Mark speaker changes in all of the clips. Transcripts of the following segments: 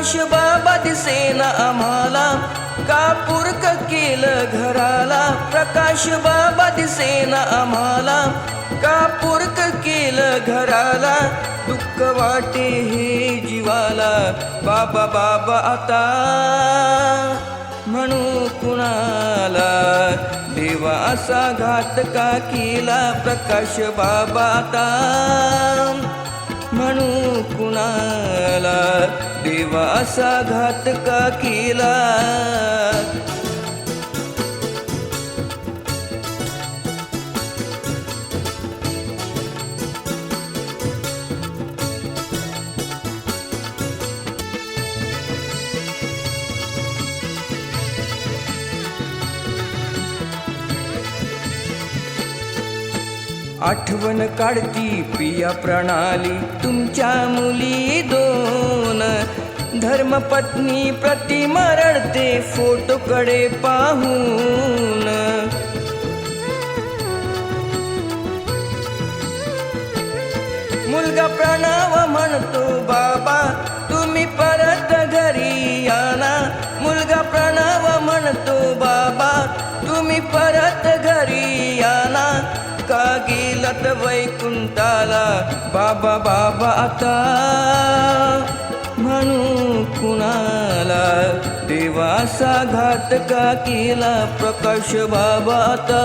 Speaker 1: प्रकाश बाबा दिसेना आम्हाला, का पुरक केलं घराला. प्रकाश बाबा दिसेना आम्हाला, का पुरक केलं घराला. दुःख वाटे हे जीवाला, बाबा बाबा आता म्हणू कुणाला. देवा असा घात का केला, प्रकाश बाबा आता म्हणू कुणाला. देवा असा घात का केला. आठवण काढती पिया प्रणाली तुमच्या मुली दोन. धर्मपत्नी प्रतिमा रडते फोटोकडे पाहून. मुलगा प्रणव म्हणतो बाबा तुम्ही परत घरी याना. मुलगा प्रणव म्हणतो बाबा तुम्ही परत घरी याना. का गेलात वैकुंठाला, बाबा बाबा आता म्हणू कुणाला. देवा असा घात का केला, प्रकाश बाबा आता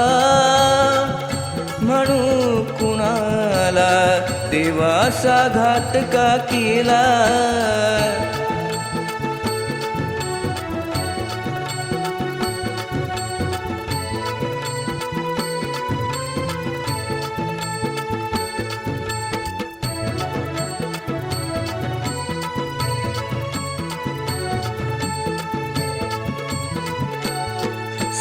Speaker 1: म्हणू कुणाला. देवा असा घात का केला.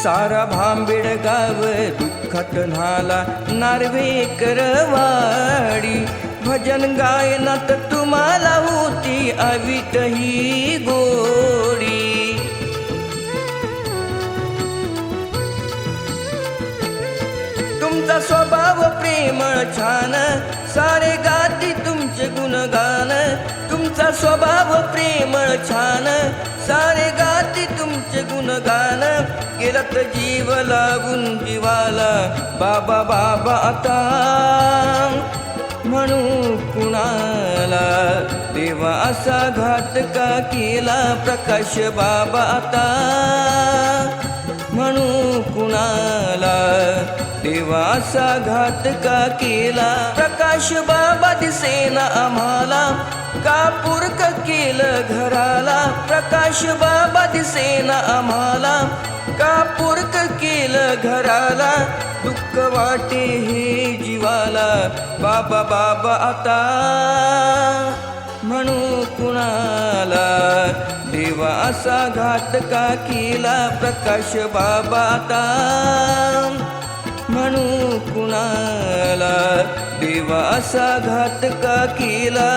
Speaker 1: सारा भांबेड गाव दुःखात न्हाला, नार्वेकर वाडी. भजन गायनात तुम्हाला होती अवीट ही गोडी. तुमचा स्वभाव प्रेमळ छान, सारे गाती तुमचे गुणगान. तुमचा स्वभाव प्रेमळ छान, सारे गाती तुमचे गुणगान. गेलात जीव लागून जीवाला, बाबा बाबा आता म्हणू कुणाला. देवा असा घात का केला, प्रकाश बाबा आता म्हणू कुणाला. देवा असा घात का केला. प्रकाश बाबा दिसेना आम्हाला, का पुरक केलं घराला. प्रकाश बाबा दिसेना आम्हाला, का पुरक केलं घराला. दुःख वाटे हे जीवाला, बाबा बाबा आता म्हणू कुणाला. देवा असा घात का केला, प्रकाश बाबा आता म्हणू कुणाला. देवा असा घात का केला.